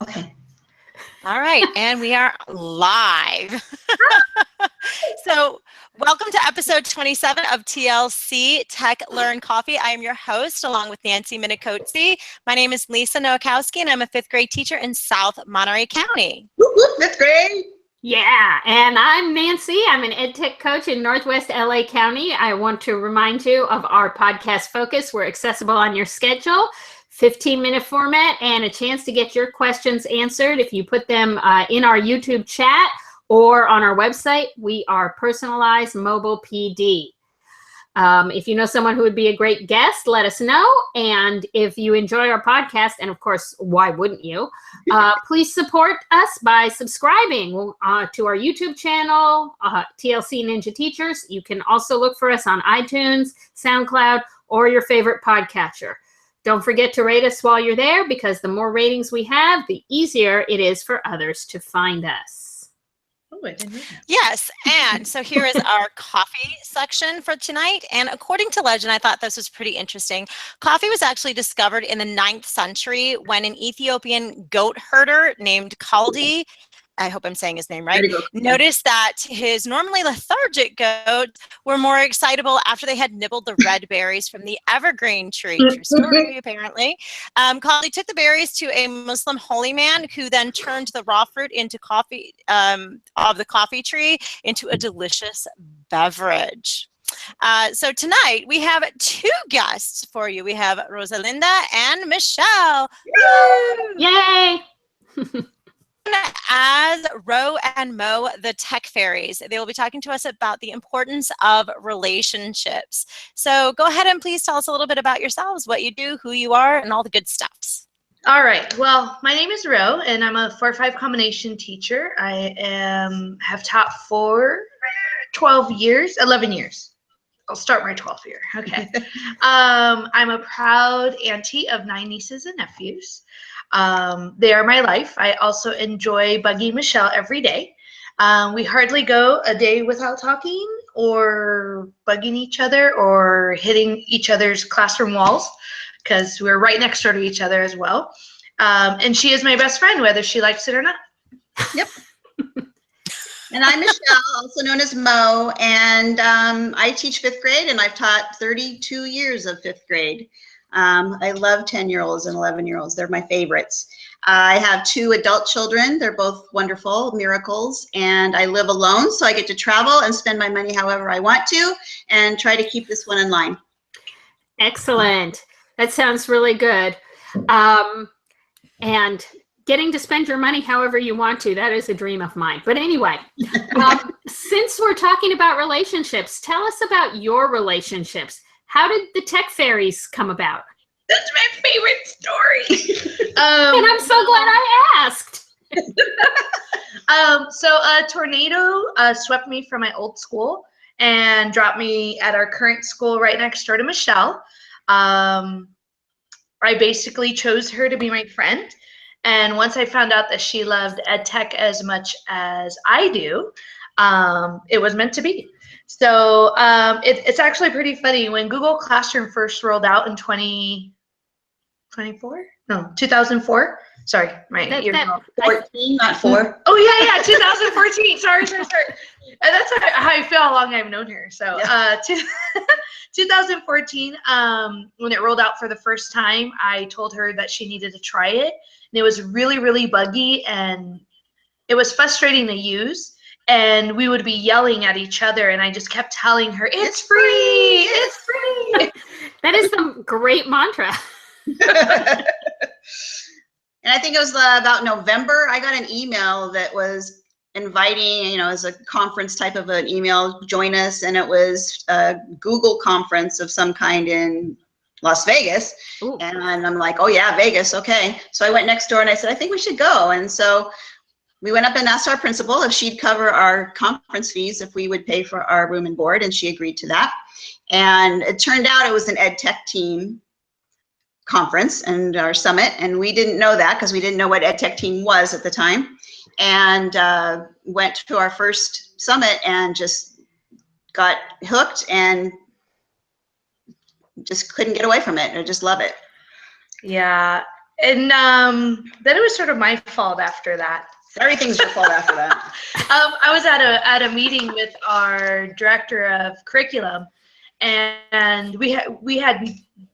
Okay. All right, and we are live. So, welcome to episode 27 of TLC Tech Learn Coffee. I am your host, along with Nancy Minikotsi. My name is Lisa Nowakowski, and I'm a fifth grade teacher in South Monterey County. Whoop, whoop, fifth grade. Yeah, and I'm Nancy. I'm an ed tech coach in Northwest LA County. I want to remind you of our podcast focus. We're accessible on your schedule, 15-minute format, and a chance to get your questions answered if you put them in our YouTube chat or on our website. We are Personalized Mobile PD. If you know someone who would be a great guest, let us know. And if you enjoy our podcast, and of course, why wouldn't you? Please support us by subscribing to our YouTube channel, TLC Ninja Teachers. You can also look for us on iTunes, SoundCloud, or your favorite podcatcher. Don't forget to rate us while you're there, because the more ratings we have, the easier it is for others to find us. Yes, and so here is our coffee section for tonight. And according to legend, I thought this was pretty interesting. Coffee was actually discovered in the 9th century when an Ethiopian goat herder named Kaldi, I hope I'm saying his name right, noticed that his normally lethargic goats were more excitable after they had nibbled the red berries from the evergreen tree. True story, apparently. Kaldi took the berries to a Muslim holy man, who then turned the raw fruit into coffee of the coffee tree into a delicious beverage. So tonight we have two guests for you. We have Rosalinda and Michelle. Yay! As Ro and Mo, the Tech Fairies. They will be talking to us about the importance of relationships. So go ahead and please tell us a little bit about yourselves, what you do, who you are, and all the good stuffs. All right. Well, my name is Ro, and I'm a 4-5 combination teacher. I have taught for 11 years. I'll start my 12th year. Okay. I'm a proud auntie of 9 nieces and nephews. They are my life. I also enjoy bugging Michelle every day. We hardly go a day without talking or bugging each other or hitting each other's classroom walls, because we're right next door to each other as well. And she is my best friend, whether she likes it or not. Yep. And I'm Michelle, also known as Mo, and I teach 5th grade, and I've taught 32 years of 5th grade. I love 10-year-olds and 11-year-olds. They're my favorites. I have 2 adult children. They're both wonderful, miracles, and I live alone, so I get to travel and spend my money however I want to and try to keep this one in line. Excellent. That sounds really good. And getting to spend your money however you want to, that is a dream of mine. But anyway, since we're talking about relationships, tell us about your relationships. How did the Tech Fairies come about? That's my favorite story. And I'm so glad I asked. So a tornado swept me from my old school and dropped me at our current school right next door to Michelle. I basically chose her to be my friend. And once I found out that she loved ed tech as much as I do, it was meant to be. So it's actually pretty funny. When Google Classroom first rolled out in 2004. Sorry, my years wrong. 14, not 4. Oh yeah, 2014. Sorry. And that's how I feel, how long I've known her. So 2014, when it rolled out for the first time, I told her that she needed to try it. And it was really, really buggy, and it was frustrating to use. And we would be yelling at each other, and I just kept telling her, it's free, it's free. That is some great mantra. And I think it was about November, I got an email that was inviting, as a conference type of an email, join us. And it was a Google conference of some kind in Las Vegas. Ooh. And I'm like, oh yeah, Vegas, okay. So I went next door and I said, I think we should go. And so we went up and asked our principal if she'd cover our conference fees, if we would pay for our room and board, and she agreed to that. And it turned out it was an ed tech team conference and our summit, and we didn't know that because we didn't know what ed tech team was at the time, and went to our first summit and just got hooked and just couldn't get away from it. I just love it. Yeah, And then it was sort of my fault after that. Everything's your fault after that. I was at a meeting with our director of curriculum, and we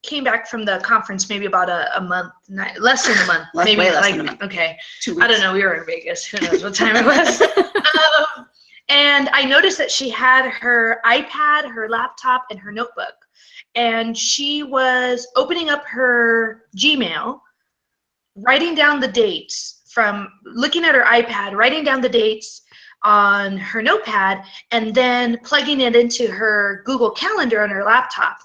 came back from the conference maybe about a month, less than a month, maybe way less like than a month. Okay, 2 weeks. I don't know. We were in Vegas. Who knows what time it was? And I noticed that she had her iPad, her laptop, and her notebook, and she was opening up her Gmail, writing down the dates from looking at her iPad, writing down the dates on her notepad, and then plugging it into her Google Calendar on her laptop.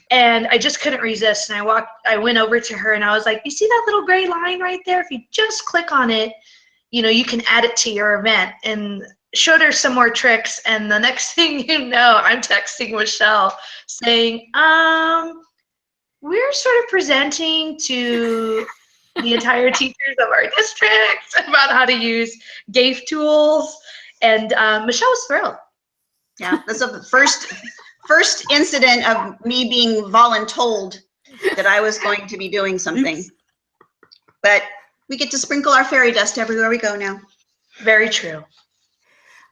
And I just couldn't resist. And I went over to her and I was like, you see that little gray line right there? If you just click on it, you can add it to your event. And showed her some more tricks. And the next thing you know, I'm texting Michelle saying, we're sort of presenting to the entire teachers of our district about how to use GAFE tools. And Michelle was thrilled. Yeah, that's the first incident of me being voluntold that I was going to be doing something. But we get to sprinkle our fairy dust everywhere we go now. Very true.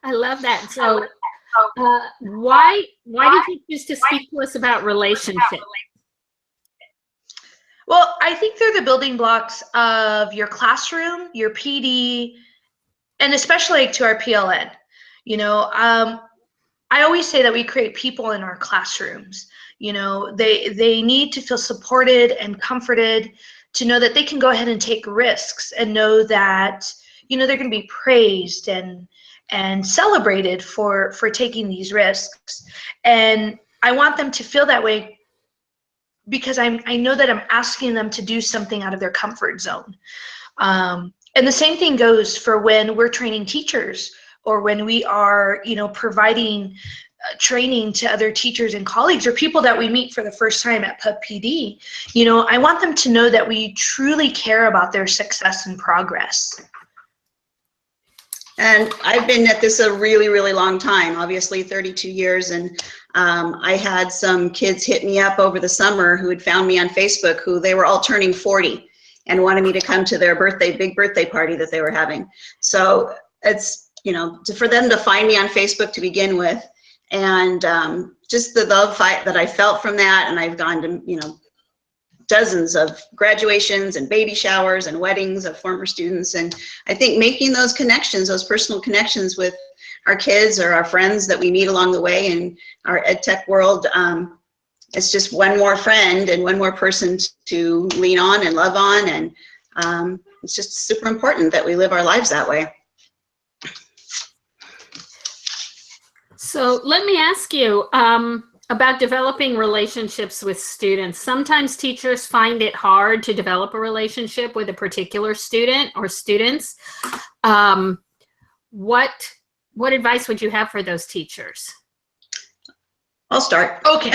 I love that. So why did you choose to speak to us about relationships? Well, I think they're the building blocks of your classroom, your PD, and especially to our PLN. I always say that we create people in our classrooms. They need to feel supported and comforted, to know that they can go ahead and take risks, and know that they're going to be praised and celebrated for taking these risks. And I want them to feel that way, because I know that I'm asking them to do something out of their comfort zone. And the same thing goes for when we're training teachers, or when we are, providing training to other teachers and colleagues, or people that we meet for the first time at Pub PD. I want them to know that we truly care about their success and progress. And I've been at this a really, really long time, obviously 32 years. And I had some kids hit me up over the summer who had found me on Facebook, who they were all turning 40 and wanted me to come to their big birthday party that they were having. So it's, for them to find me on Facebook to begin with, and just the love that I felt from that. And I've gone to, dozens of graduations and baby showers and weddings of former students. And I think making those connections, those personal connections with our kids or our friends that we meet along the way in our ed tech world, it's just one more friend and one more person to lean on and love on. And it's just super important that we live our lives that way. So let me ask you about developing relationships with students. Sometimes teachers find it hard to develop a relationship with a particular student or students. What advice would you have for those teachers? I'll start. Okay.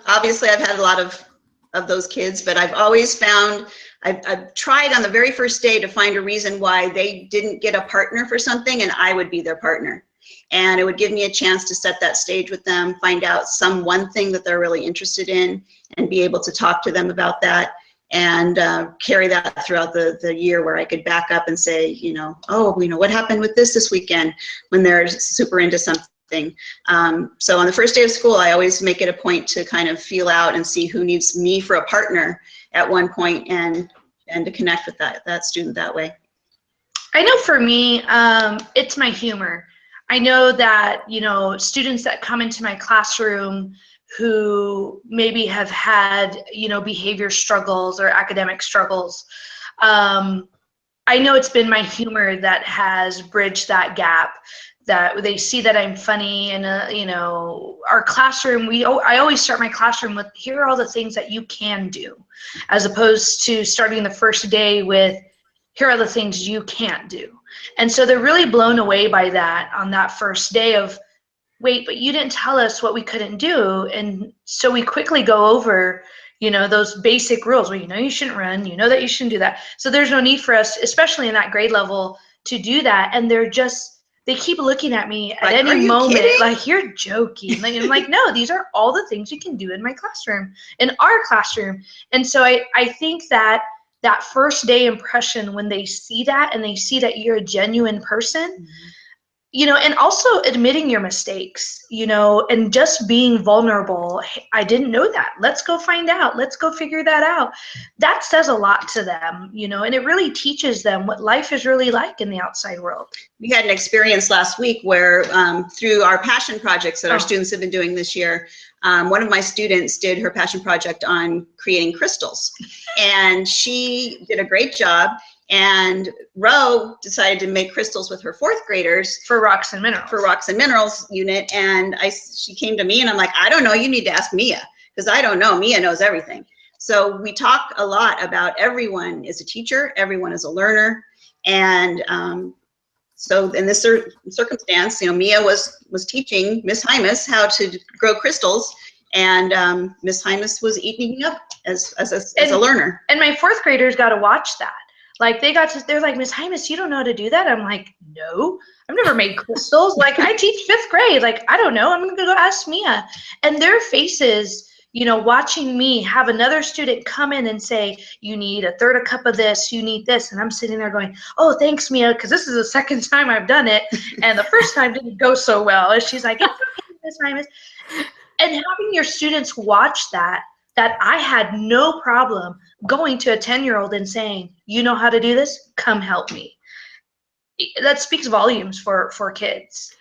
Obviously, I've had a lot of those kids, but I've always found, I've tried on the very first day to find a reason why they didn't get a partner for something, and I would be their partner. And it would give me a chance to set that stage with them, find out one thing that they're really interested in, and be able to talk to them about that, and carry that throughout the year, where I could back up and say, what happened with this weekend, when they're super into something. So on the first day of school, I always make it a point to kind of feel out and see who needs me for a partner at one point, and to connect with that student that way. I know for me, it's my humor. I know that, students that come into my classroom who maybe have had, behavior struggles or academic struggles, I know it's been my humor that has bridged that gap, that they see that I'm funny. And, our classroom, I always start my classroom with, here are all the things that you can do, as opposed to starting the first day with, here are the things you can't do. And so they're really blown away by that on that first day of, wait, but you didn't tell us what we couldn't do. And so we quickly go over, those basic rules. Well, you shouldn't run, that you shouldn't do that. So there's no need for us, especially in that grade level, to do that. And they they keep looking at me at Like, any "Are you moment kidding?" like, you're joking. Like, I'm like, no, these are all the things you can do in my classroom, in our classroom. And so I think that that first day impression, when they see that and they see that you're a genuine person, you know, and also admitting your mistakes, you know, and just being vulnerable. Hey, I didn't know that. Let's go find out. Let's go figure that out. That says a lot to them, you know, and it really teaches them what life is really like in the outside world. We had an experience last week where through our passion projects that our Oh. students have been doing this year, one of my students did her passion project on creating crystals, and she did a great job. And Ro decided to make crystals with her fourth graders For rocks and minerals. for Rocks and Minerals unit. And she came to me and I'm like, I don't know, you need to ask Mia, because I don't know, Mia knows everything. So we talk a lot about everyone is a teacher, everyone is a learner. And so in this circumstance, you know, Mia was teaching Miss Hymas how to grow crystals, and Miss Hymas was eating up as a learner. And my fourth graders got to watch that. Like they're like, Miss Hymas, you don't know how to do that? I'm like, no, I've never made crystals. Like, I teach fifth grade. Like, I don't know. I'm going to go ask Mia. And their faces, you know, watching me have another student come in and say, you need a third a cup of this, you need this. And I'm sitting there going, oh, thanks, Mia, because this is the second time I've done it. And the first time didn't go so well. And she's like, it's okay, Miss Hymas. And having your students watch that I had no problem going to a 10-year-old and saying, you know how to do this? Come help me. That speaks volumes for kids.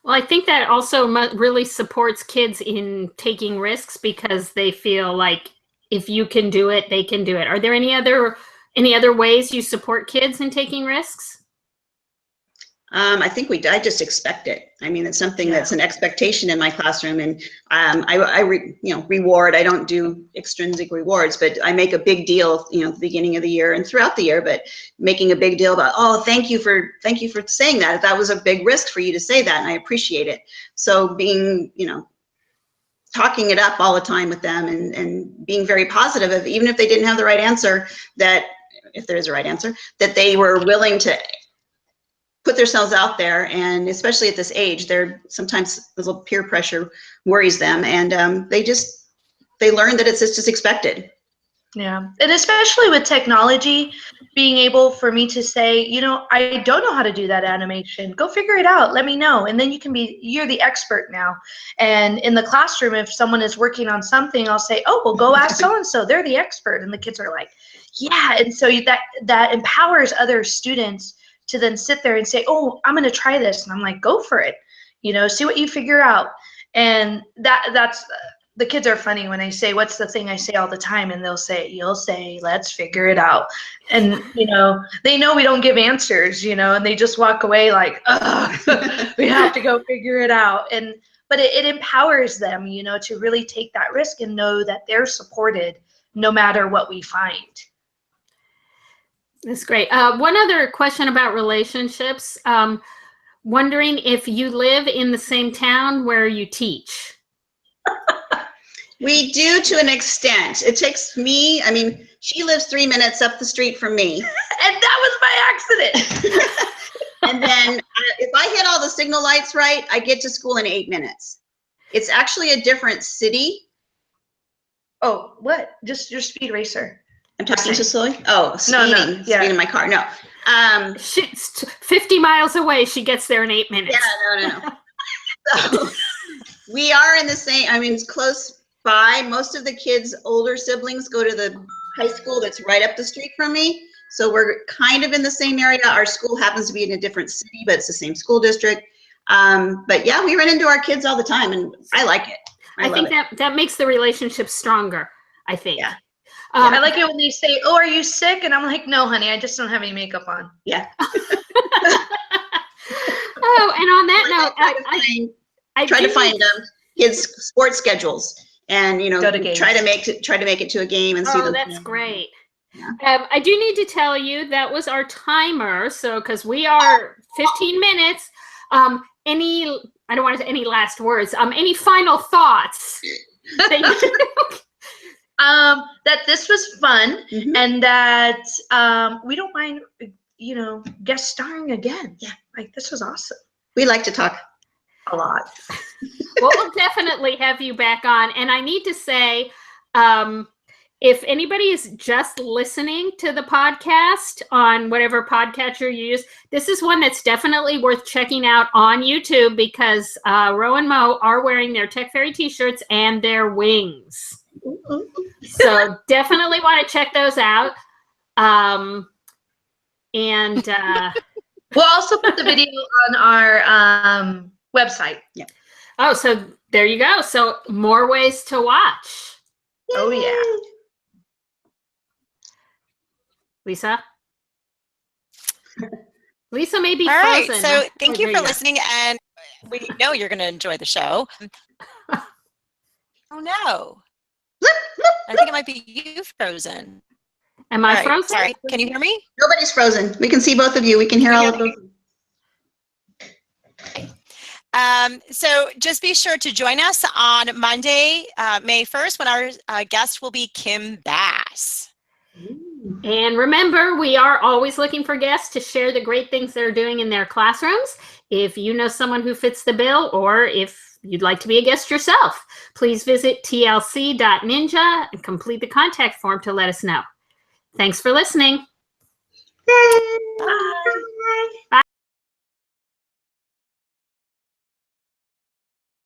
Well, I think that also really supports kids in taking risks, because they feel like if you can do it, they can do it. Are there any other ways you support kids in taking risks? I think I just expect it. I mean, it's something that's an expectation in my classroom, and reward. I don't do extrinsic rewards, but I make a big deal, you know, at the beginning of the year and throughout the year, but making a big deal about, oh, thank you for saying that. That was a big risk for you to say that, and I appreciate it. So being, you know, talking it up all the time with them, and being very positive of, even if they didn't have the right answer, that if there is a right answer, that they were willing to put themselves out there. And especially at this age, they're sometimes a little peer pressure worries them, and they learn that it's just expected. Yeah, and especially with technology, being able for me to say, you know, I don't know how to do that animation. Go figure it out. Let me know. And then you're the expert now. And in the classroom, if someone is working on something, I'll say, oh, well, go ask so-and-so. They're the expert. And the kids are like, yeah. And so that empowers other students to then sit there and say, oh, I'm going to try this. And I'm like, go for it. You know, see what you figure out. And that's the kids are funny when I say, what's the thing I say all the time? And you'll say, let's figure it out. And, you know, they know we don't give answers, you know, and they just walk away like, we have to go figure it out. But it empowers them, you know, to really take that risk and know that they're supported no matter what we find. That's great. One other question about relationships. Wondering if you live in the same town where you teach. We do, to an extent. It takes me, I mean, she lives 3 minutes up the street from me. And that was my accident. And then if I hit all the signal lights right, I get to school in 8 minutes. It's actually a different city. Oh, what? Just your speed racer. I'm talking too slowly? Oh, speeding. Yeah. Speeding in my car. No. She's 50 miles away. She gets there in 8 minutes. Yeah, no. So we are in the same, I mean, it's close by. Most of the kids' older siblings go to the high school that's right up the street from me. So we're kind of in the same area. Our school happens to be in a different city, but it's the same school district. But yeah, we run into our kids all the time, and I like it. I think that makes the relationship stronger, I think. Yeah. I like it when they say, oh, are you sick? And I'm like, no, honey, I just don't have any makeup on. Yeah. Oh, and on that note, I try to find kids' sports schedules, and you know, try to make it to a game and see them. Oh, that's great. Yeah. I do need to tell you that was our timer. So, because we are 15 minutes. I don't want to say any last words. Any final thoughts? That this was fun, and that we don't mind, you know, guest starring again. Yeah, like this was awesome. We like to talk. A lot. Well, we'll definitely have you back on. And I need to say, if anybody is just listening to the podcast on whatever podcatcher you use, this is one that's definitely worth checking out on YouTube because Ro and Mo are wearing their Tech Fairy t-shirts and their wings. So definitely want to check those out. And we'll also put the video on our website. Yeah. Oh, so there you go. So more ways to watch. Oh, yeah. Lisa? Lisa may be All right, frozen. so thank you there for go. listening, and we know you're going to enjoy the show. Oh no, I think it might be you frozen. Am I All right, frozen? sorry, can you hear me? Nobody's frozen. We can see both of you. We can hear all of those. So just be sure to join us on Monday, May 1st, when our guest will be Kim Bass. And remember, we are always looking for guests to share the great things they're doing in their classrooms. If you know someone who fits the bill, or if you'd like to be a guest yourself, please visit tlc.ninja and complete the contact form to let us know. Thanks for listening. Bye.